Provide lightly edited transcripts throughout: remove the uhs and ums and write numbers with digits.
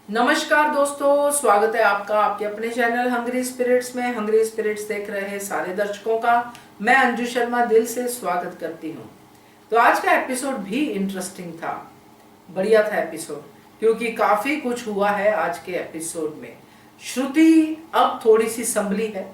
नमस्कार दोस्तों, स्वागत है आपका आपके अपने चैनल हंग्री स्पिरिट्स में। हंग्री स्पिरिट्स देख रहे हैं सारे दर्शकों का मैं अंजू शर्मा दिल से स्वागत करती हूँ। तो आज का एपिसोड भी इंटरेस्टिंग था, बढ़िया था एपिसोड, क्योंकि काफी कुछ हुआ है आज के एपिसोड में। श्रुति अब थोड़ी सी संभली है।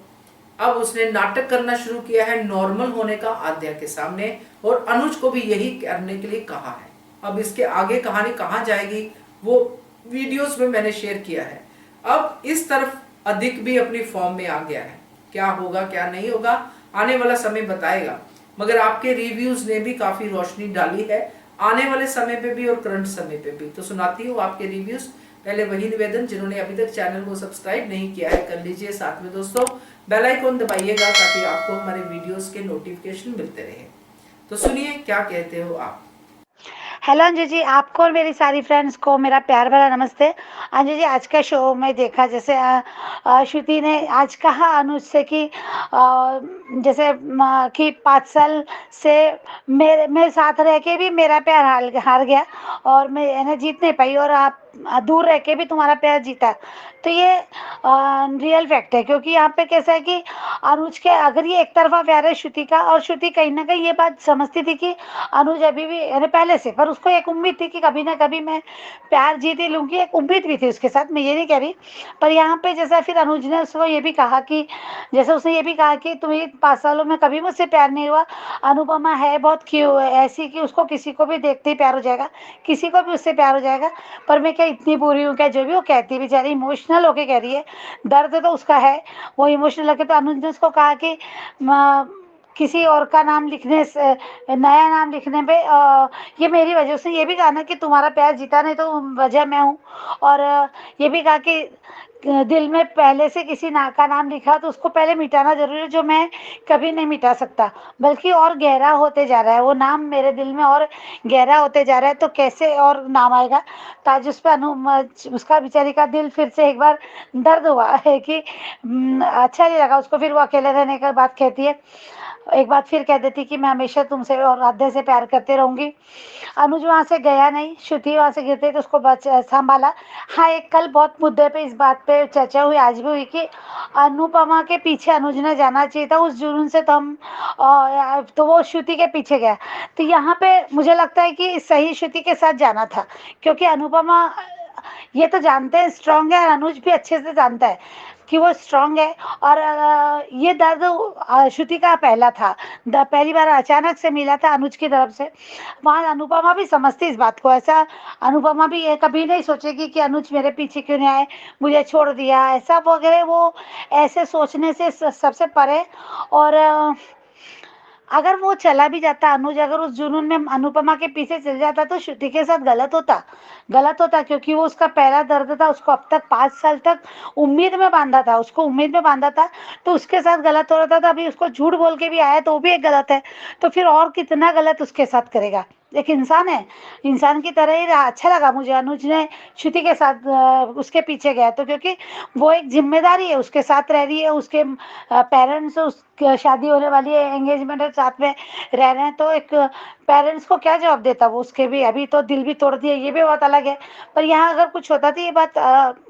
अब उसने नाटक करना शुरू किया है नॉर्मल होने का आद्या के सामने, और अनुज को भी यही करने के लिए कहा है। अब इसके आगे कहानी कहाँ जाएगी वो वीडियोस में मैंने शेयर किया है। अब इस तरफ अधिक भी अपनी फॉर्म में आ गया है। क्या होगा क्या नहीं होगा आने वाला समय बताएगा, मगर आपके रिव्यूज ने भी काफी रोशनी डाली है आने वाले समय पे भी और करंट समय पे भी। तो सुनाती हूँ आपके रिव्यूज। पहले वही निवेदन, जिन्होंने अभी तक चैनल को सब्सक्राइब नहीं किया है कर लीजिए, साथ में दोस्तों बेल आइकन दबाइएगा ताकि आपको हमारे वीडियोस के नोटिफिकेशन मिलते रहे। तो सुनिए क्या कहते हो आप। हेलो अंजू जी, आपको और मेरी सारी फ्रेंड्स को मेरा प्यार भरा नमस्ते। अंजू जी, आज का शो में देखा जैसे श्रुति ने आज कहा अनुज से कि जैसे कि 5 साल से मेरे साथ रह के भी मेरा प्यार हार गया और मैं जीत नहीं पाई, और आप दूर रह के भी तुम्हारा प्यार जीता। तो ये रियल फैक्ट है, क्योंकि यहाँ पे कैसा है कि अनुज के अगर ये एक तरफा प्यार है श्रुति का, और श्रुति कहीं ना कहीं ये बात समझती थी कि अनुज अभी भी यानी पहले से, पर उसको एक उम्मीद थी कि कभी ना कभी मैं प्यार जीत ही लूंगी, एक उम्मीद भी थी उसके साथ, मैं ये नहीं कह रही। पर यहाँ पे जैसा फिर अनुज ने उसको ये भी कहा कि जैसे उसने ये भी कहा कि तुम्हें 5 सालों में कभी मुझसे प्यार नहीं हुआ, अनुपमा है बहुत क्यों ऐसी कि उसको किसी को भी देखते ही प्यार हो जाएगा, किसी को भी उससे प्यार हो जाएगा। पर मैं क्या इतनी बुरी हूँ क्या? जो भी वो कहती है बेचारी इमोशनल होके कह रही है, दर्द तो उसका है, वो इमोशनल होके। तो अनुज ने उसको कहा कि किसी और का नाम लिखने से, नया नाम लिखने पे ये मेरी वजह से, ये भी कहा ना कि तुम्हारा प्यार जीता नहीं तो वजह मैं हूँ। और ये भी कहा कि दिल में पहले से किसी का नाम लिखा तो उसको पहले मिटाना जरूरी है, जो मैं कभी नहीं मिटा सकता, बल्कि और गहरा होते जा रहा है वो नाम मेरे दिल में, और गहरा होते जा रहा है। तो कैसे और नाम आएगा? ताज उस पर उसका बेचारी का दिल फिर से एक बार दर्द हुआ है कि अच्छा नहीं लगा उसको। फिर वो अकेले रहने की बात कहती है, एक बात फिर कह देती कि मैं हमेशा तुमसे और हृदय से प्यार करते रहूंगी। अनुज वहां से गया नहीं, श्रुति वहां से गिरते तो उसको संभाला। हाँ, एक कल बहुत मुद्दे पे इस बात पे चर्चा हुई, आज भी हुई, कि अनुपमा के पीछे अनुज ने जाना चाहिए था उस जुनून से, तो हम तो वो श्रुति के पीछे गया। तो यहाँ पे मुझे लगता है कि सही श्रुति के साथ जाना था, क्योंकि अनुपमा ये तो जानते हैं स्ट्रांग है, और अनुज भी अच्छे से जानता है कि वो स्ट्रांग है। और ये दर्द श्रुति का पहला था, पहली बार अचानक से मिला था अनुज की तरफ से। वहाँ अनुपमा भी समझती इस बात को, ऐसा अनुपमा भी ये कभी नहीं सोचेगी कि अनुज मेरे पीछे क्यों नहीं आए, मुझे छोड़ दिया ऐसा वगैरह, वो ऐसे सोचने से सबसे परे। और अगर वो चला भी जाता अनुज, अगर उस जुनून में अनुपमा के पीछे चल जाता तो श्रुति के साथ गलत होता, क्योंकि वो उसका पहला दर्द था, उसको अब तक 5 साल तक उम्मीद में बांधा था, उसको उम्मीद में बांधा था, तो उसके साथ गलत हो रहा था। अभी उसको झूठ बोल के भी आया तो वो भी एक गलत है, तो फिर और कितना गलत उसके साथ करेगा? एक इंसान है, इंसान की तरह ही रहा। अच्छा लगा मुझे अनुज ने श्रुति के साथ उसके पीछे गया, तो क्योंकि वो एक जिम्मेदारी है, उसके साथ रह रही है, उसके पेरेंट्स, उस शादी होने वाली है, एंगेजमेंट है, साथ में रह रहे हैं, तो एक पेरेंट्स को क्या जवाब देता वो? उसके भी अभी तो दिल भी तोड़ दिया, ये भी बात अलग है। पर यहाँ अगर कुछ होता तो ये बात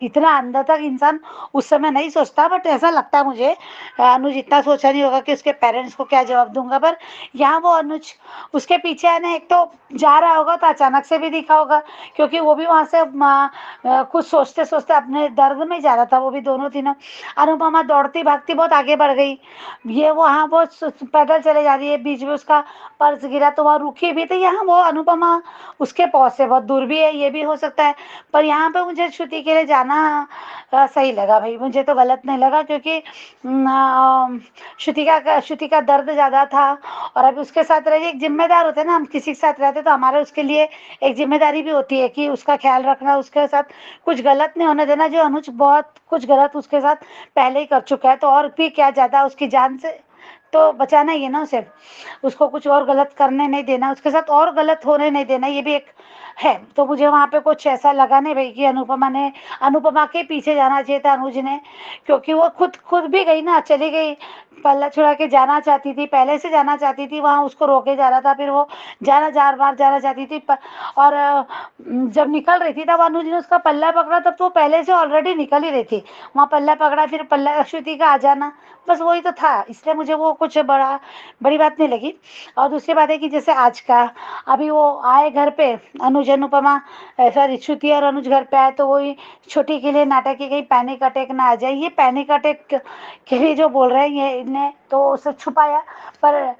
इतना अंदर तक इंसान उस समय नहीं सोचता, बट ऐसा लगता है मुझे अनुज इतना सोचा नहीं होगा कि उसके पेरेंट्स को क्या जवाब दूंगा। पर यहाँ वो अनुज उसके पीछे है ना, एक तो जा रहा होगा तो अचानक से भी दिखा होगा, क्योंकि वो भी वहां से कुछ सोचते सोचते अपने दर्द में जा रहा था, वो भी दोनों तीनों। अनुपमा दौड़ती भागती बहुत आगे बढ़ गई, ये वो हाँ वो पैदल चले जा रही है, बीच में उसका पर्स गिरा तो वहाँ रुकी भी, तो यहाँ वो अनुपमा उसके पहुंच से बहुत दूर भी है, ये भी हो सकता है। पर यहाँ पे मुझे श्रुति के लिए जाना सही लगा भाई, मुझे तो गलत नहीं लगा, क्योंकि श्रुति का दर्द ज़्यादा था। और अभी उसके साथ रहिए, एक जिम्मेदार होते हैं ना, हम किसी के साथ रहते तो हमारे उसके लिए एक जिम्मेदारी भी होती है कि उसका ख्याल रखना, उसके साथ कुछ गलत नहीं होने देना। जो अनुज बहुत कुछ गलत उसके साथ पहले ही कर चुका है, तो और भी क्या ज़्यादा उसकी जान से तो बचाना ही है ना उसे, उसको कुछ और गलत करने नहीं देना, उसके साथ और गलत होने नहीं देना, ये भी एक है। तो मुझे वहाँ पे कुछ ऐसा लगा नहीं भाई कि अनुपमा के पीछे जाना चाहिए था अनुज ने, क्योंकि वो खुद खुद भी गई ना, चली गई, पल्ला छुड़ा के जाना चाहती थी, पहले से जाना चाहती थी, वहाँ उसको रोके जा रहा था, फिर वो जाना 4 बार जाना चाहती थी और जब निकल रही थी तब अनुज ने उसका पल्ला पकड़ा, तब तो वो पहले से ऑलरेडी निकल ही रही थी, वहाँ पल्ला पकड़ा, फिर पल्ला श्रुति का आ जाना, बस वही तो था, इसलिए मुझे वो कुछ बड़ी बात नहीं लगी। और दूसरी बात है कि जैसे आज का अभी वो आए घर पे, अनुज अनुपमा, सॉरी श्रुति और अनुज घर पे आए, तो वही छोटी के लिए नाटक की कहीं पैनिक अटैक ना आ जाए, ये पैनिक अटैक के लिए जो बोल रहे हैं ये इन्हें तो उसे छुपाया, पर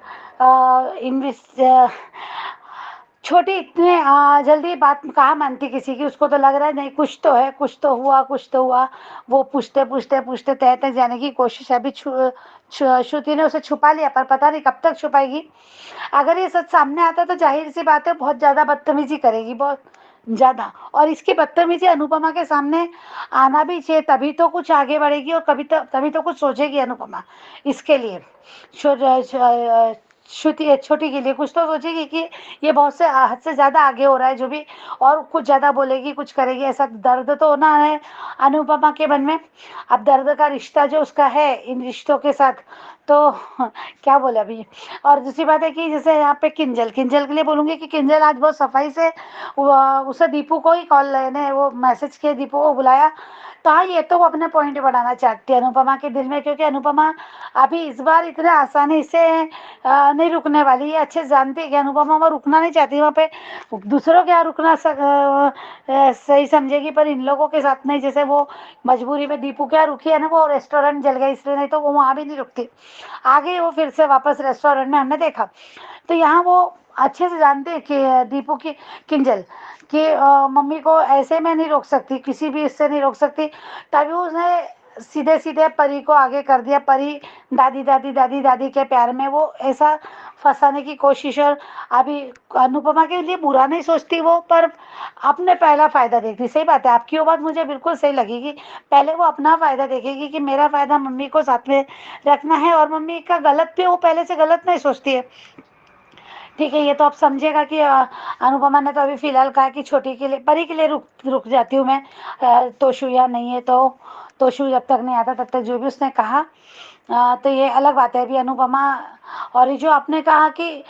छोटी इतने जल्दी बात कहाँ मानती किसी की, उसको तो लग रहा है नहीं कुछ तो है, कुछ तो हुआ, कुछ तो हुआ, वो पूछते पूछते पूछते तह तक जाने की कोशिश है। अभी श्रुति ने उसे छुपा लिया, पर पता नहीं कब तक छुपाएगी। अगर ये सच सामने आता तो जाहिर सी बात है बहुत ज़्यादा बदतमीजी करेगी, बहुत ज़्यादा, और इसकी बदतमीजी अनुपमा के सामने आना भी चाहिए, तभी तो कुछ आगे बढ़ेगी और तभी तो कुछ सोचेगी अनुपमा इसके लिए, श्रुति छोटी के लिए कुछ तो सोचेगी कि ये बहुत से हद से ज़्यादा आगे हो रहा है जो भी, और कुछ ज़्यादा बोलेगी, कुछ करेगी, ऐसा दर्द तो होना है अनुपमा के मन में। अब दर्द का रिश्ता जो उसका है इन रिश्तों के साथ, तो क्या बोले अभी। और दूसरी बात है कि जैसे यहाँ पे किंजल किंजल के लिए बोलूँगी कि किंजल आज बहुत सफाई से उसे दीपू को ही कॉल ने वो मैसेज किया, दीपू को बुलाया, तो हाँ ये तो वो अपने पॉइंट बढ़ाना चाहती है अनुपमा के दिल में, क्योंकि अनुपमा अभी इस बार इतने आसानी से नहीं रुकने वाली है, अच्छे से जानती है कि अनुपमा वहाँ रुकना नहीं चाहती, वहाँ पे दूसरों के यहाँ रुकना सही समझेगी, पर इन लोगों के साथ नहीं, जैसे वो मजबूरी में दीपू के यहाँ रुकी है ना, वो रेस्टोरेंट जल गया इसलिए, नहीं तो वो वहाँ भी नहीं रुकती, आ गई वो फिर से वापस रेस्टोरेंट में, हमने देखा। तो यहाँ वो अच्छे से जानते हैं कि दीपू की किंजल कि मम्मी को ऐसे में नहीं रोक सकती, किसी भी इससे नहीं रोक सकती, तभी उसने सीधे सीधे परी को आगे कर दिया, परी दादी दादी दादी दादी के प्यार में वो ऐसा फंसाने की कोशिश। और अभी अनुपमा के लिए बुरा नहीं सोचती वो, पर अपने पहला फ़ायदा देखती, सही बात है आपकी, वो बात मुझे बिल्कुल सही लगेगी, पहले वो अपना फ़ायदा देखेगी कि मेरा फ़ायदा मम्मी को साथ में रखना है, और मम्मी का गलत भी वो पहले से गलत नहीं सोचती है। ठीक है, ये तो आप समझिएगा कि अनुपमा ने तो अभी फ़िलहाल कहा कि छोटी के लिए, परी के लिए रुक रुक जाती हूँ मैं, तोशु या नहीं है तो तोशु जब तक नहीं आता तब तक, जो भी उसने कहा, तो ये अलग बात है अभी अनुपमा। और ये जो आपने कहा कि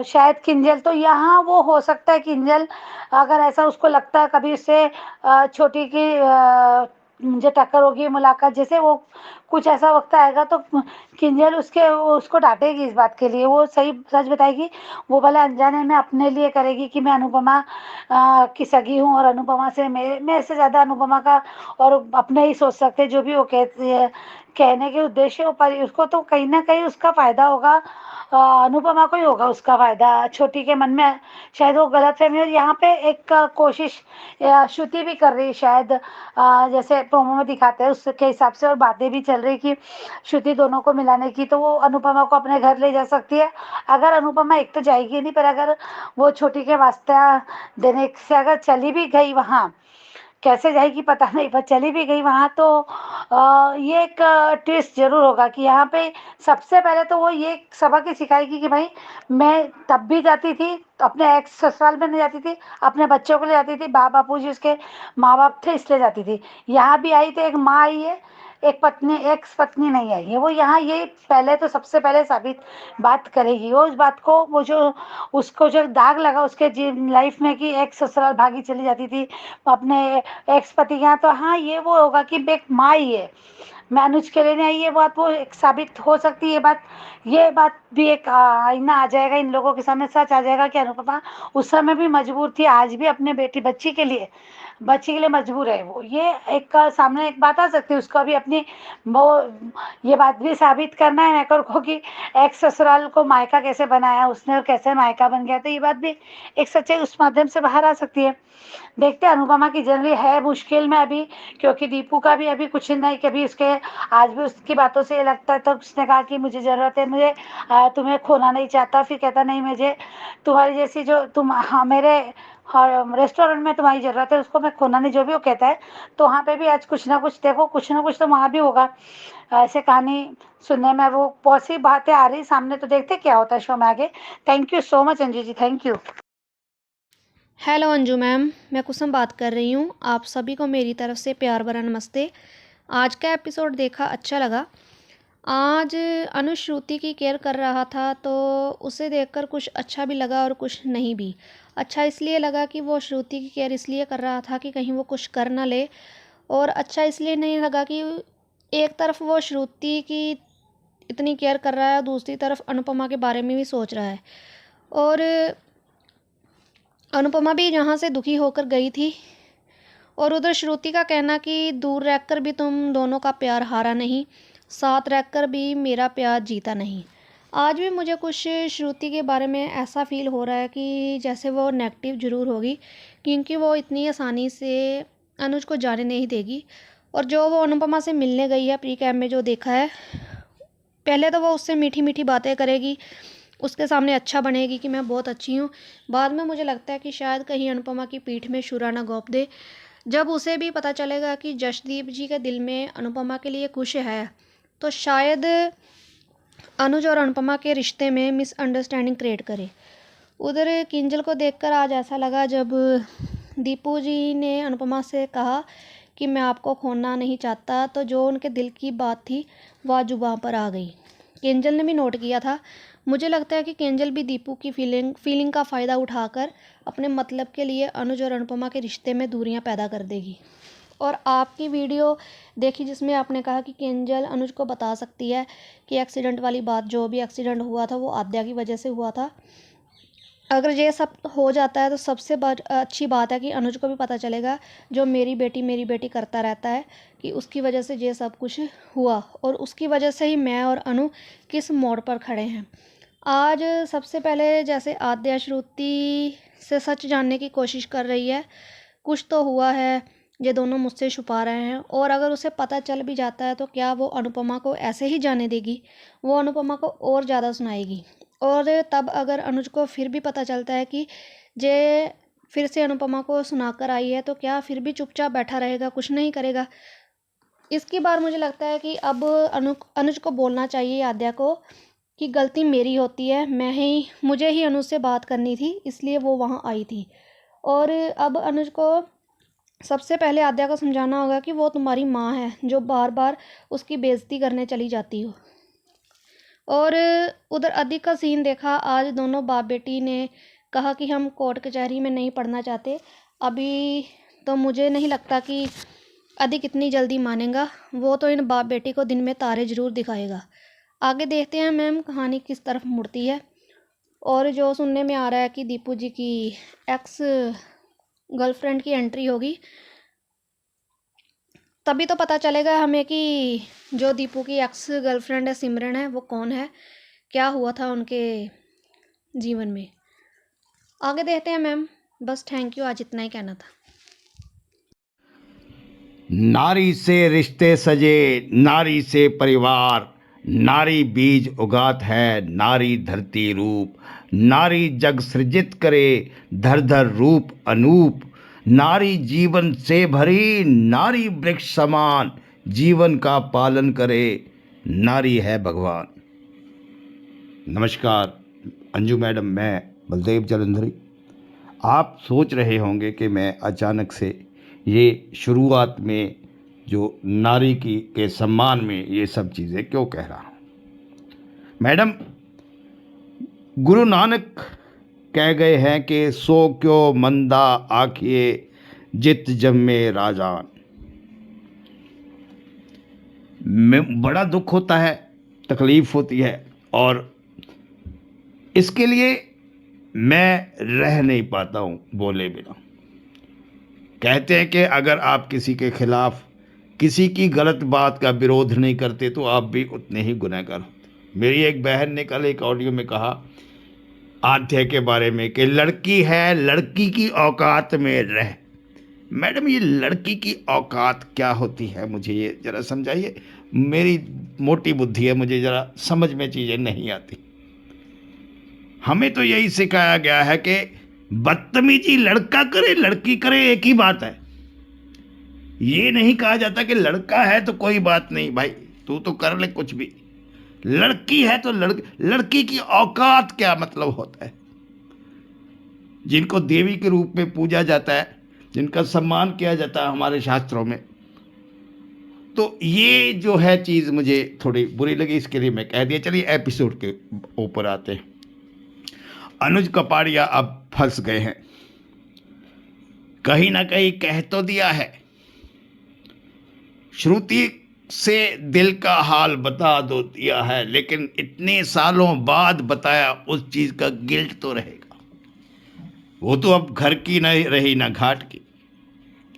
शायद किंजल, तो यहाँ वो हो सकता है किंजल, अगर ऐसा उसको लगता है कभी उससे छोटी की मुझे टक्कर होगी मुलाकात, जैसे वो कुछ ऐसा वक्त आएगा तो किंजल उसको डांटेगी इस बात के लिए, वो सही सच बताएगी, वो भले अनजाने में अपने लिए करेगी कि मैं अनुपमा की सगी हूँ, और अनुपमा से मेरे से ज़्यादा अनुपमा का और अपने ही सोच सकते, जो भी वो कहती है कहने के उद्देश्य, पर उसको तो कहीं ना कहीं उसका फ़ायदा होगा, अनुपमा को ही होगा उसका फ़ायदा, छोटी के मन में शायद वो गलतफहमी। और यहाँ पे एक कोशिश श्रुति भी कर रही है शायद, जैसे प्रोमो में दिखाते हैं उसके हिसाब से, और बातें भी चल रही कि श्रुति दोनों को मिलाने की, तो वो अनुपमा को अपने घर ले जा सकती है, अगर अनुपमा एक तो जाएगी नहीं, पर अगर वो छोटी के वास्ते देने से अगर चली भी गई वहाँ, कैसे जाएगी पता नहीं, पर चली भी गई वहाँ, तो ये एक ट्विस्ट जरूर होगा कि यहाँ पे सबसे पहले तो वो ये सबक ही सिखाएगी कि भाई मैं तब भी जाती थी, अपने एक्स ससुराल में नहीं जाती थी, अपने बच्चों को ले जाती थी, बापू जी उसके माँ बाप थे इसलिए जाती थी, यहाँ भी आई तो एक माँ आई है, एक पत्नी, एक्स पत्नी नहीं आई है, वो यहाँ ये पहले तो सबसे पहले साबित बात करेगी, वो उस बात को, वो जो उसको जो दाग लगा उसके लाइफ में कि एक्स ससुराल भागी चली जाती थी अपने एक्स पति के यहाँ, तो हाँ ये वो होगा कि एक माँ ही है, मैं अनुज के लिए नहीं आई, ये बात वो एक साबित हो सकती है, ये बात भी एक आईना आ जाएगा इन लोगों के सामने, सच आ जाएगा कि अनुपमा उस समय भी मजबूर थी, आज भी अपने बच्ची के लिए मजबूर है वो, ये एक सामने एक बात आ सकती है, उसको अभी अपनी वो ये बात भी साबित करना है मैकर को कि एक्स ससुराल को मायका कैसे बनाया उसने और कैसे मायका बन गया, तो ये बात भी एक सच्चाई उस माध्यम से बाहर आ सकती है। देखते हैं, अनुपमा की जर्नी है मुश्किल में अभी, क्योंकि दीपू का भी अभी कुछ नहीं, कभी उसके आज भी उसकी बातों से ये लगता है, तो उसने कहा कि मुझे ज़रूरत है, मुझे तुम्हें खोना नहीं चाहता, फिर कहता नहीं मुझे तुम्हारी जैसी जो तुम, हाँ मेरे और रेस्टोरेंट में तुम्हारी ज़रूरत है, उसको मैं खोना नहीं, जो भी वो कहता है। तो वहाँ पे भी आज कुछ ना कुछ देखो, कुछ ना कुछ तो वहाँ भी होगा। ऐसे कहानी सुनने में वो बहुत सी बातें आ रही सामने, तो देखते क्या होता है शो में आगे। Thank you so much Anju ji, thank you. Hello Anju ma'am, मैं कुसुम बात कर रही हूँ। आप सभी को मेरी तरफ से प्यार भरा नमस्ते। आज का एपिसोड देखा, अच्छा लगा। आज अनुज श्रुति की केयर कर रहा था, तो उसे देखकर कुछ अच्छा भी लगा और कुछ नहीं भी। अच्छा इसलिए लगा कि वो श्रुति की केयर इसलिए कर रहा था कि कहीं वो कुछ कर ना ले, और अच्छा इसलिए नहीं लगा कि एक तरफ वो श्रुति की इतनी केयर कर रहा है, दूसरी तरफ अनुपमा के बारे में भी सोच रहा है। और अनुपमा भी यहाँ से दुखी होकर गई थी, और उधर श्रुति का कहना कि दूर रहकर भी तुम दोनों का प्यार हारा नहीं, साथ रहकर भी मेरा प्यार जीता नहीं। आज भी मुझे कुछ श्रुति के बारे में ऐसा फील हो रहा है कि जैसे वो नेगेटिव ज़रूर होगी, क्योंकि वो इतनी आसानी से अनुज को जाने नहीं देगी। और जो वो अनुपमा से मिलने गई है प्री कैम्प में, जो देखा है, पहले तो वो उससे मीठी मीठी बातें करेगी, उसके सामने अच्छा बनेगी कि मैं बहुत अच्छी हूँ। बाद में मुझे लगता है कि शायद कहीं अनुपमा की पीठ में छुरा ना घोंप दे। जब उसे भी पता चलेगा कि जशदीप जी के दिल में अनुपमा के लिए खुश है, तो शायद अनुज और अनुपमा के रिश्ते में मिसअंडरस्टैंडिंग क्रिएट करे। उधर किंजल को देखकर आज ऐसा लगा जब दीपू जी ने अनुपमा से कहा कि मैं आपको खोना नहीं चाहता, तो जो उनके दिल की बात थी वह जुबान पर आ गई। किंजल ने भी नोट किया था। मुझे लगता है कि किंजल भी दीपू की फीलिंग का फ़ायदा उठाकर अपने मतलब के लिए अनुज और अनुपमा के रिश्ते में दूरियां पैदा कर देगी। और आपकी वीडियो देखी जिसमें आपने कहा कि किंजल अनुज को बता सकती है कि एक्सीडेंट वाली बात, जो भी एक्सीडेंट हुआ था वो आद्या की वजह से हुआ था। अगर ये सब हो जाता है तो सबसे अच्छी बात है कि अनुज को भी पता चलेगा, जो मेरी बेटी करता रहता है, कि उसकी वजह से ये सब कुछ हुआ, और उसकी वजह से ही मैं और अनु किस मोड़ पर खड़े हैं। आज सबसे पहले जैसे आद्या श्रुति से सच जानने की कोशिश कर रही है, कुछ तो हुआ है, ये दोनों मुझसे छुपा रहे हैं। और अगर उसे पता चल भी जाता है तो क्या वो अनुपमा को ऐसे ही जाने देगी? वो अनुपमा को और ज़्यादा सुनाएगी। और तब अगर अनुज को फिर भी पता चलता है कि जे फिर से अनुपमा को सुनाकर आई है, तो क्या फिर भी चुपचाप बैठा रहेगा, कुछ नहीं करेगा? इसकी बार मुझे लगता है कि अब अनुज को बोलना चाहिए आद्या को कि गलती मेरी होती है, मुझे ही अनुज से बात करनी थी, इसलिए वो वहाँ आई थी। और अब अनुज को सबसे पहले आद्या को समझाना होगा कि वो तुम्हारी माँ है, जो बार बार उसकी बेइज्जती करने चली जाती हो। और उधर अधिक का सीन देखा। आज दोनों बाप बेटी ने कहा कि हम कोर्ट कचहरी में नहीं पढ़ना चाहते। अभी तो मुझे नहीं लगता कि अधिक इतनी जल्दी मानेगा। वो तो इन बाप बेटी को दिन में तारे ज़रूर दिखाएगा। आगे देखते हैं मैम कहानी किस तरफ मुड़ती है। और जो सुनने में आ रहा है कि दीपू जी की एक्स गर्लफ्रेंड की एंट्री होगी, तभी तो पता चलेगा हमें कि जो दीपू की एक्स गर्लफ्रेंड है सिमरन है, वो कौन है, क्या हुआ था उनके जीवन में। आगे देखते हैं मैम। बस थैंक यू, आज इतना ही कहना था। नारी से रिश्ते सजे, नारी से परिवार, नारी बीज उगात है, नारी धरती रूप, नारी जग सृजित करे, धर धर रूप अनूप, नारी जीवन से भरी, नारी वृक्ष समान, जीवन का पालन करे, नारी है भगवान। नमस्कार अंजू मैडम, मैं बलदेव जलंधरी। आप सोच रहे होंगे कि मैं अचानक से ये शुरुआत में जो नारी की के सम्मान में ये सब चीज़ें क्यों कह रहा हूँ। मैडम, गुरु नानक कह गए हैं कि सो क्यों मंदा आखिए जित जम्मे राजान। में बड़ा दुख होता है, तकलीफ होती है, और इसके लिए मैं रह नहीं पाता हूँ बोले बिना। कहते हैं कि अगर आप किसी के खिलाफ किसी की गलत बात का विरोध नहीं करते तो आप भी उतने ही गुनहगार होते। मेरी एक बहन ने कल एक ऑडियो में कहा आध्या के बारे में कि लड़की है, लड़की की औकात में रह। मैडम, ये लड़की की औकात क्या होती है, मुझे ये ज़रा समझाइए। मेरी मोटी बुद्धि है, मुझे ज़रा समझ में चीज़ें नहीं आती। हमें तो यही सिखाया गया है कि बदतमीजी लड़का करे लड़की करे एक ही बात है। ये नहीं कहा जाता कि लड़का है तो कोई बात नहीं भाई, तू तो कर ले कुछ भी। लड़की है तो लड़की की औकात क्या मतलब होता है। जिनको देवी के रूप में पूजा जाता है, जिनका सम्मान किया जाता है हमारे शास्त्रों में, तो ये जो है चीज़ मुझे थोड़ी बुरी लगी, इसके लिए मैं कह दिया। चलिए एपिसोड के ऊपर आते हैं। अनुज कपाड़िया अब फंस गए हैं, कहीं ना कहीं कह तो दिया है, श्रुति से दिल का हाल बता दो दिया है, लेकिन इतने सालों बाद बताया उस चीज का गिल्ट तो रहेगा। वो तो अब घर की नहीं रही ना घाट की।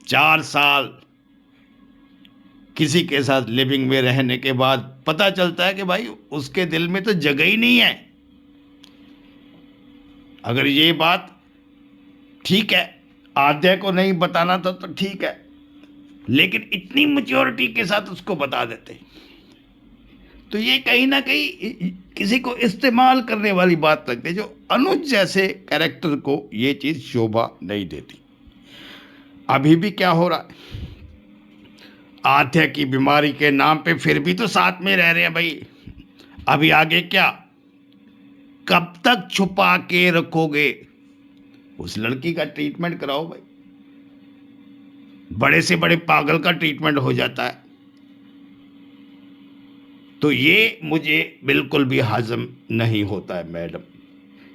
4 साल किसी के साथ लिविंग में रहने के बाद पता चलता है कि भाई उसके दिल में तो जगह ही नहीं है। अगर ये बात ठीक है, आद्या को नहीं बताना था तो ठीक है, लेकिन इतनी मैच्योरिटी के साथ उसको बता देते, तो ये कहीं ना कहीं किसी को इस्तेमाल करने वाली बात लगती है, जो अनुज जैसे कैरेक्टर को ये चीज शोभा नहीं देती। अभी भी क्या हो रहा है, आद्या की बीमारी के नाम पे फिर भी तो साथ में रह रहे हैं भाई। अभी आगे क्या, कब तक छुपा के रखोगे? उस लड़की का ट्रीटमेंट कराओ भाई। बड़े से बड़े पागल का ट्रीटमेंट हो जाता है। तो ये मुझे बिल्कुल भी हजम नहीं होता है मैडम,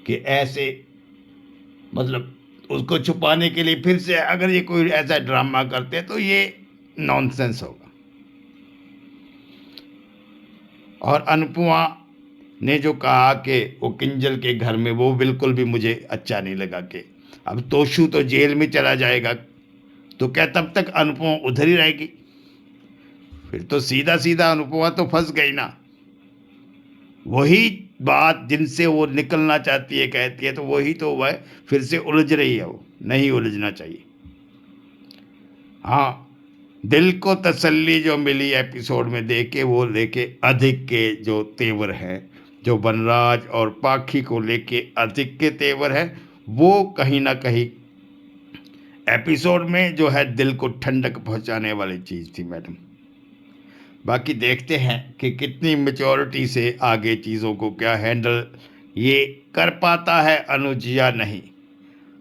कि ऐसे मतलब उसको छुपाने के लिए फिर से अगर ये कोई ऐसा ड्रामा करते हैं तो ये नॉनसेंस होगा। और अनुपमा ने जो कहा कि वो किंजल के घर में, वो बिल्कुल भी मुझे अच्छा नहीं लगा। कि अब तोशु तो जेल में चला जाएगा, तो क्या तब तक अनुपमा उधर ही रहेगी? फिर तो सीधा सीधा अनुपमा तो फंस गई ना। वही बात जिनसे वो निकलना चाहती है, कहती है, तो वही तो वह फिर से उलझ रही है। वो नहीं उलझना चाहिए। हाँ, दिल को तसल्ली जो मिली एपिसोड में देख के, वो लेके अधिक के जो तेवर हैं, जो बनराज और पाखी को लेके अधिक के तेवर हैं, वो कहीं ना कहीं एपिसोड में जो है दिल को ठंडक पहुंचाने वाली चीज़ थी मैडम। बाकी देखते हैं कि कितनी मैच्योरिटी से आगे चीज़ों को क्या हैंडल ये कर पाता है अनुज या नहीं।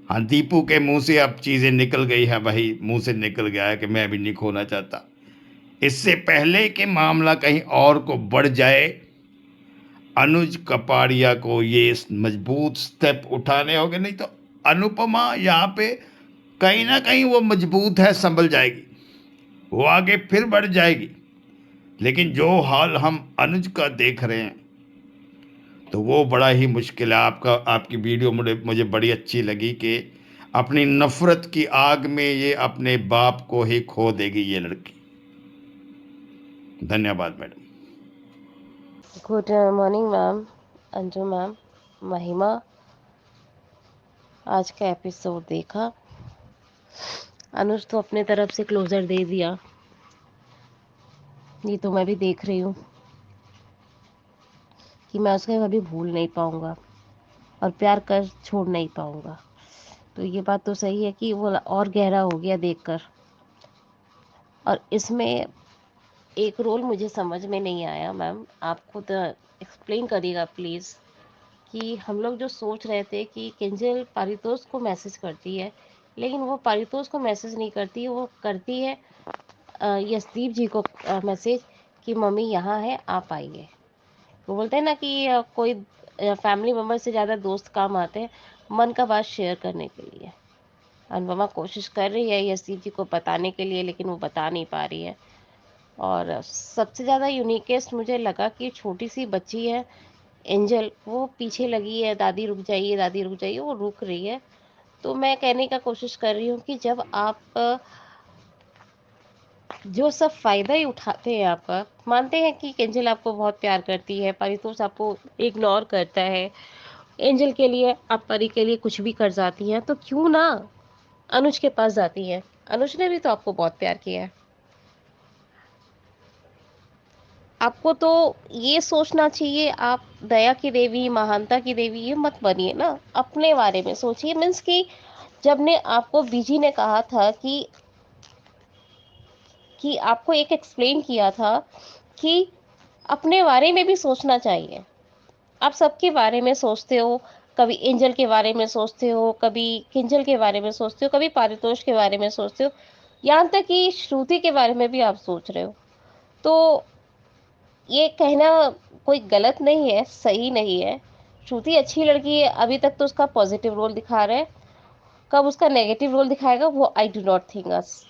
हाँ, दीपू के मुंह से अब चीज़ें निकल गई है भाई, मुंह से निकल गया है कि मैं भी नहीं खोना चाहता। इससे पहले कि मामला कहीं और को बढ़ जाए, अनुज कपाड़िया को ये मजबूत स्टेप उठाने होंगे, नहीं तो अनुपमा यहाँ पे कहीं ना कहीं वो मजबूत है, संभल जाएगी, वो आगे फिर बढ़ जाएगी। लेकिन जो हाल हम अनुज का देख रहे हैं तो वो बड़ा ही मुश्किल है। आपकी वीडियो मुझे बड़ी अच्छी लगी कि अपनी नफरत की आग में ये अपने बाप को ही खो देगी ये लड़की। धन्यवाद madam. Good morning ma'am, Anju ma'am, महिमा। आज का एपिसोड देखा, अनुज तो अपने तरफ से क्लोजर दे दिया, ये तो मैं भी देख रही हूँ कि मैं उसको कभी भूल नहीं पाऊँगा और प्यार कर छोड़ नहीं पाऊँगा। तो ये बात तो सही है कि वो और गहरा हो गया देखकर। और इसमें एक रोल मुझे समझ में नहीं आया मैम, आप खुद एक्सप्लेन करिएगा प्लीज़, कि हम लोग जो सोच रहे थे कि किंजल पारितोष को मैसेज करती है, लेकिन वो पारितोष को मैसेज नहीं करती है, वो करती है यशदीप जी को मैसेज कि मम्मी यहाँ है, आप आइए। वो बोलते हैं ना कि कोई फैमिली मेम्बर से ज़्यादा दोस्त काम आते हैं मन का बात शेयर करने के लिए। अनुपमा कोशिश कर रही है यशदीप जी को बताने के लिए, लेकिन वो बता नहीं पा रही है। और सबसे ज़्यादा यूनिकेस्ट मुझे लगा कि छोटी सी बच्ची है एंजल, वो पीछे लगी है, दादी रुक जाइए, दादी रुक जाइए, वो रुक रही है। तो मैं कहने का कोशिश कर रही हूँ कि जब आप जो सब फ़ायदा ही उठाते हैं आपका, मानते हैं कि एंजल आपको बहुत प्यार करती है, पारितोष आपको इग्नोर करता है, एंजल के लिए आप परी के लिए कुछ भी कर जाती हैं, तो क्यों ना अनुज के पास जाती हैं? अनुज ने भी तो आपको बहुत प्यार किया है। आपको तो ये सोचना चाहिए, आप दया की देवी, महानता की देवी ये मत बनिए ना, अपने बारे में सोचिए। मीन्स कि जब ने आपको बीजी ने कहा था कि आपको एक एक्सप्लेन किया था कि अपने बारे में भी सोचना चाहिए। आप सबके बारे में सोचते हो, कभी एंजल के बारे में सोचते हो, कभी किंजल के बारे में सोचते हो, कभी पारितोष के बारे में सोचते हो, यहाँ तक कि श्रुति के बारे में भी आप सोच रहे हो। तो ये कहना कोई गलत नहीं है, सही नहीं है। श्रुति अच्छी लड़की है, अभी तक तो उसका पॉजिटिव रोल दिखा रहा है। कब उसका नेगेटिव रोल दिखाएगा वो आई डू नॉट थिंक अस।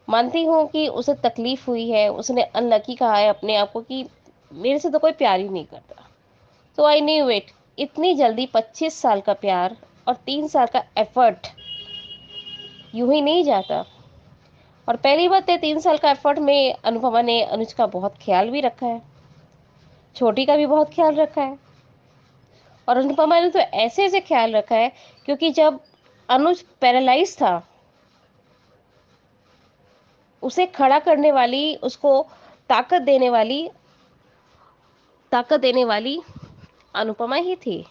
मानती हूँ कि उसे तकलीफ हुई है, उसने अनलकी कहा है अपने आप को कि मेरे से तो कोई प्यार ही नहीं करता। तो आई न्यू इट, इतनी जल्दी 25 साल का प्यार और 3 साल का एफर्ट यूं ही नहीं जाता। और पहली बात है, 3 साल का एफर्ट में अनुपमा ने अनुज का बहुत ख्याल भी रखा है, छोटी का भी बहुत ख्याल रखा है। और अनुपमा ने तो ऐसे ऐसे ख्याल रखा है क्योंकि जब अनुज पैरालाइज था, उसे खड़ा करने वाली, उसको ताकत देने वाली अनुपमा ही थी।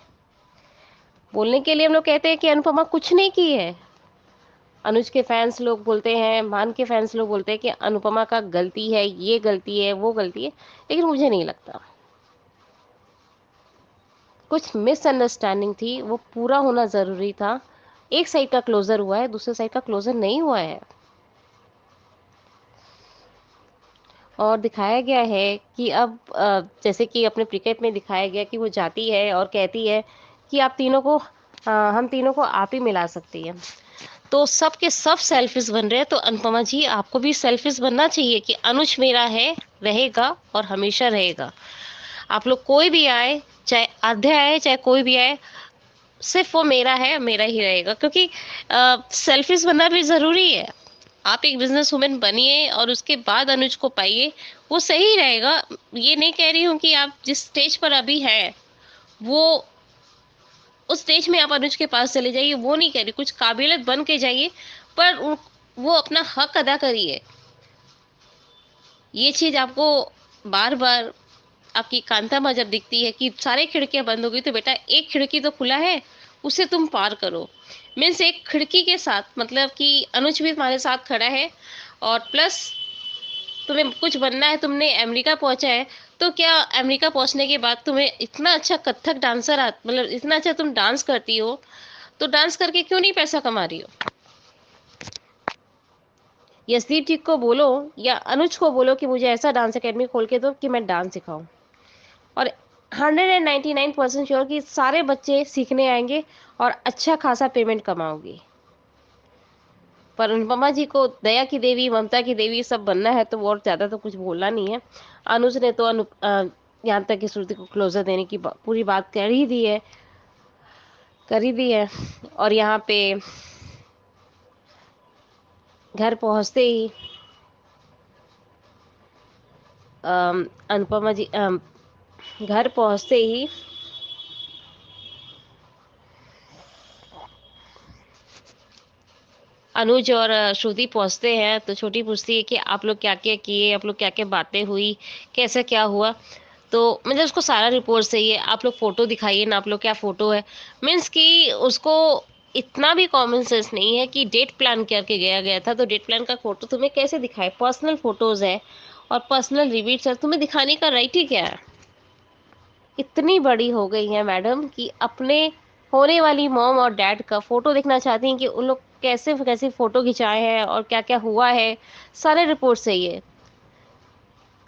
बोलने के लिए हम लोग कहते हैं कि अनुपमा कुछ नहीं की है। अनुज के फैंस लोग बोलते हैं, मान के फैंस लोग बोलते हैं कि अनुपमा का गलती है, ये गलती है, वो गलती है, लेकिन मुझे नहीं लगता। कुछ मिसअंडरस्टैंडिंग थी, वो पूरा होना जरूरी था। एक साइड का क्लोजर हुआ है, दूसरे साइड का क्लोजर नहीं हुआ है। और दिखाया गया है कि अब जैसे कि अपने प्रीकेप में दिखाया गया कि वो जाती है और कहती है कि हम तीनों को आप ही मिला सकती है। तो सब के सब सेल्फिश बन रहे हैं, तो अनुपमा जी आपको भी सेल्फिश बनना चाहिए कि अनुज मेरा है, रहेगा और हमेशा रहेगा। आप लोग कोई भी आए, चाहे आध्या आए, चाहे कोई भी आए, सिर्फ वो मेरा है, मेरा ही रहेगा। क्योंकि सेल्फिश बनना भी ज़रूरी है। आप एक बिजनेस वुमेन बनिए और उसके बाद अनुज को पाइए, वो सही रहेगा। ये नहीं कह रही हूँ कि आप जिस स्टेज पर अभी हैं वो उस स्टेज में आप अनुज के पास चले जाइए, वो नहीं कह रही, कुछ काबिलियत बन के जाइए, पर वो अपना हक अदा करिए। ये चीज आपको बार बार आपकी कांता माँ जब दिखती है कि सारे खिड़कियां बंद हो गई, तो बेटा एक खिड़की तो खुला है, उसे तुम पार करो। मीन्स एक खिड़की के साथ, मतलब कि अनुज भी तुम्हारे साथ खड़ा है और प्लस तुम्हें कुछ बनना है, तुमने अमेरिका पहुंचा है, तो क्या अमेरिका पहुंचने के बाद तुम्हें इतना अच्छा कथक डांसर मतलब इतना अच्छा तुम डांस करती हो, तो डांस करके क्यों नहीं पैसा कमा रही हो? यशदीप जी को बोलो या अनुज को बोलो कि मुझे ऐसा डांस एकेडमी खोल के दो कि मैं डांस सिखाऊं, और 199% श्योर कि सारे बच्चे सीखने आएंगे और अच्छा खासा पेमेंट कमाओगे। पर अनुपमा जी को दया की देवी, ममता की देवी सब बनना है, तो और ज्यादा तो कुछ बोलना नहीं है। अनुज ने तो यहाँ तक कि श्रुति को क्लोजर देने की पूरी बात कर ही दी है। और यहाँ पे घर पहुंचते ही अनुपमा जी घर पहुंचते ही अनुज और श्रुति पहुंचते हैं, तो छोटी पूछती है कि आप लोग क्या क्या किए, आप लोग क्या क्या बातें हुई, कैसे क्या हुआ। तो मतलब उसको सारा रिपोर्ट चाहिए, आप लोग फोटो दिखाइए ना, आप लोग क्या फोटो है। मीन्स कि उसको इतना भी कॉमन सेंस नहीं है कि डेट प्लान करके गया था, तो डेट प्लान का फोटो तुम्हें कैसे दिखाए? पर्सनल फोटोज है और पर्सनल रिवीट्स है, तुम्हें दिखाने का राइट ही क्या है? इतनी बड़ी हो गई है मैडम कि अपने होने वाली मॉम और डैड का फोटो देखना चाहती हैं कि उन लोग कैसे कैसे फोटो खिंचाए हैं और क्या क्या हुआ है, सारे रिपोर्ट चाहिए।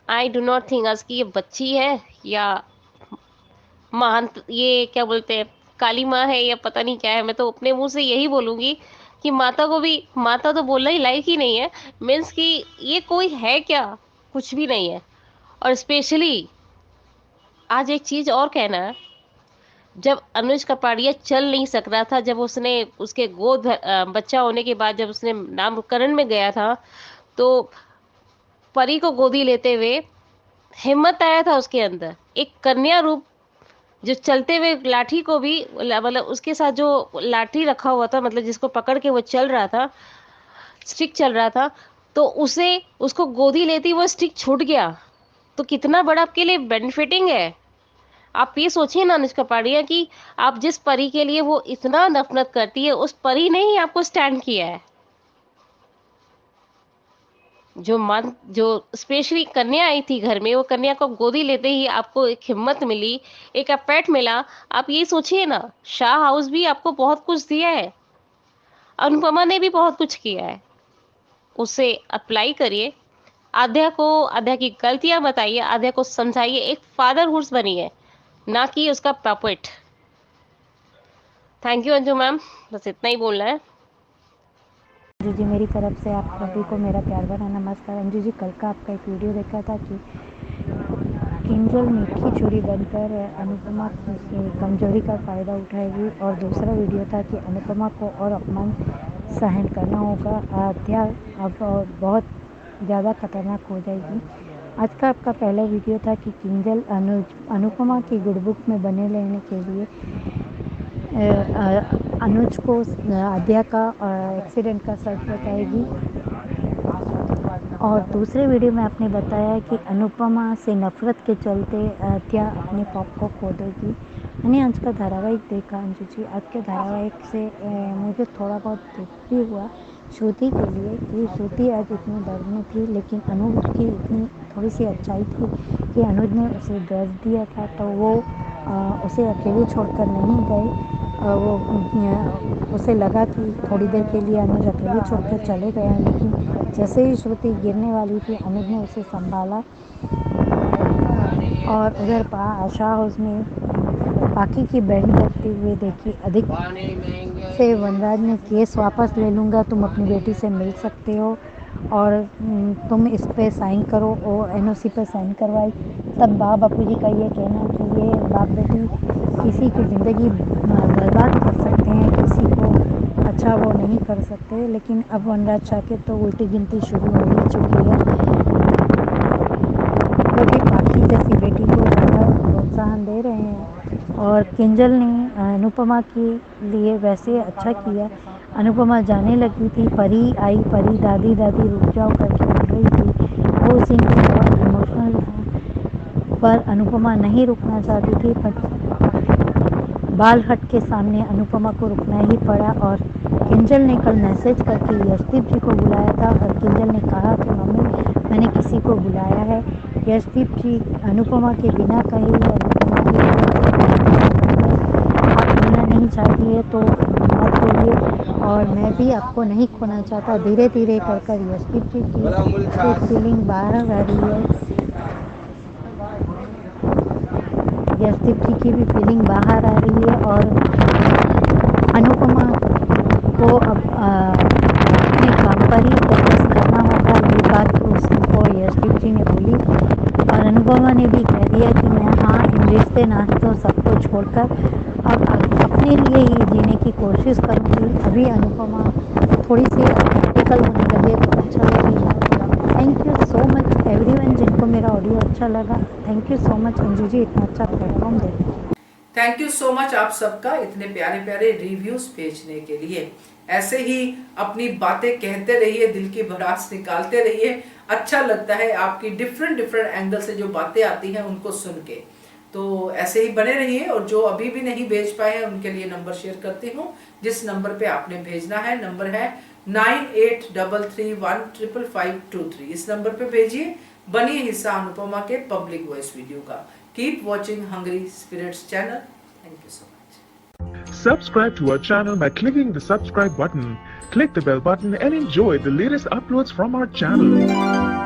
आई डू नॉट थिंक आज कि ये बच्ची है या महान, ये क्या बोलते हैं, काली माँ है या पता नहीं क्या है। मैं तो अपने मुंह से यही बोलूंगी कि माता को भी, माता तो बोलना ही लायक ही नहीं है। मीन्स कि ये कोई है क्या? कुछ भी नहीं है। और स्पेशली आज एक चीज और कहना है, जब अनुज कपाड़िया चल नहीं सक रहा था, जब उसने उसके बच्चा होने के बाद जब उसने नामकरण में गया था, तो परी को गोदी लेते हुए हिम्मत आया था उसके अंदर, एक कन्या रूप जो चलते हुए लाठी को भी, मतलब उसके साथ जो लाठी रखा हुआ था, मतलब जिसको पकड़ के वो चल रहा था, स्टिक चल रहा था, तो उसको गोदी लेती वो स्टिक छूट गया। तो कितना बड़ा आपके लिए बेनिफिटिंग है। आप ये सोचिए ना अनुष्का पांड्या कि आप जिस परी के लिए वो इतना नफरत करती है, उस परी ने ही आपको स्टैंड किया है। जो स्पेशली कन्या आई थी घर में, वो कन्या को गोदी लेते ही आपको एक हिम्मत मिली, एक पेट मिला। आप ये सोचिए ना, शाह हाउस भी आपको बहुत कुछ दिया है, अनुपमा ने भी बहुत कुछ किया है। उसे अप्लाई करिए, आद्या की गलतियां बताइए, आद्या को समझाइए, एक फादरहुड बनिए, ना कि उसका puppet. Thank you Anju ma'am, बस इतना ही बोलना है। अंजू जी, मेरी तरफ से आप सभी को मेरा प्यार भरा नमस्कार। अंजू जी, कल का आपका एक वीडियो देखा था कि किंजल मीठी छुरी बनकर अनुपमा की कमजोरी का फ़ायदा उठाएगी, और दूसरा वीडियो था कि अनुपमा को और अपमान सहन करना होगा। आद्या अब बहुत ज़्यादा खतरनाक हो जाएगी। आज का आपका पहला वीडियो था कि किंजल अनुपमा की गुड बुक में बने रहने के लिए अनुज को आद्या का एक्सीडेंट का सच बताएगी, और दूसरे वीडियो में आपने बताया कि अनुपमा से नफरत के चलते आद्या अपने पॉप को खो देगी। मैंने आज का धारावाहिक देखा अंजू जी, आज के धारावाहिक से मुझे थोड़ा बहुत दुख भी हुआ श्रुति के लिए कि श्रुति आज इतनी दर्द में थी, लेकिन अनुज की इतनी थोड़ी सी अच्छाई थी कि अनुज ने उसे दर्द दिया था, तो वो उसे अकेले छोड़कर नहीं गए। वो उसे लगा कि थोड़ी देर के लिए अनुज अकेले छोड़कर चले गए, लेकिन जैसे ही श्रुति गिरने वाली थी, अनुज ने उसे संभाला। और उधर आशा हाउस में बाकी की बैंड करते हुए देखी। अधिक से वनराज ने केस वापस ले लूँगा, तुम अपनी बेटी से मिल सकते हो और तुम इस पे साइन करो, और एनओसी पे साइन करवाई। तब बापू जी का ये कहना कि ये बाप बेटी किसी की ज़िंदगी बर्बाद कर सकते हैं, किसी को अच्छा वो नहीं कर सकते। लेकिन अब वनराज चाह के तो उल्टी गिनती शुरू हो ही चुकी है, क्योंकि बाकी जैसी बेटी को ज़्यादा प्रोत्साहन दे रहे हैं। और किंजल ने अनुपमा के लिए वैसे अच्छा किया। अनुपमा जाने लगी थी, परी आई, परी दादी दादी रुक जाओ करके उठ रही थी। वो सीन बहुत इमोशनल था, पर अनुपमा नहीं रुकना चाहती थी। पर बाल हट के सामने अनुपमा को रुकना ही पड़ा। और किंजल ने कल मैसेज करके यशदीप जी को बुलाया था, और किंजल ने कहा कि मम्मी मैंने किसी को बुलाया है। यशदीप जी अनुपमा के बिना कहीं अनुपमा आप खोना नहीं चाहती है तो मत बोलिए, और मैं भी आपको नहीं खोना चाहता। धीरे धीरे कर कर यशदीप जी की फीलिंग बाहर आ रही है, यशदीप जी की भी फीलिंग बाहर आ रही है। और अनुपमा को अब अपने काम पर ही फोकस करना होगा। ये बात उसको यशदीप जी ने बोली, और अनुपमा ने भी कह दिया कि मैं हाँ इन रिश्ते नातों सबको छोड़कर अब अपने लिए ही जीने की कोशिश करूँगी। अभी अनुपमा थोड़ी सी प्रैक्टिकल होने लगे तो अच्छा लगेगा। Thank you so much everyone जिनको मेरा ऑडियो अच्छा लगा। Thank you so much Anju ji, इतना अच्छा प्लेटफॉर्म देने। थैंक यू सो मच आप सबका इतने प्यारे प्यारे रिव्यूज भेजने के लिए। ऐसे ही अपनी बातें कहते रहिए, दिल की भड़ास निकालते रहिए। अच्छा लगता है आपकी डिफरेंट एंगल से जो बातें आती हैं उनको सुन के। तो ऐसे ही बने रहिए, और जो अभी भी नहीं भेज पाए हैं उनके लिए नंबर शेयर करती हूँ। जिस नंबर पे आपने भेजना है, नंबर है 9833155523। इस नंबर पे भेजिए, बनिए हिस्सा अनुपमा के पब्लिक वॉइस वीडियो का। Keep watching hungry spirits channel. Thank you so much. Subscribe to our channel by clicking the subscribe button. Click the bell button and enjoy the latest uploads from our channel.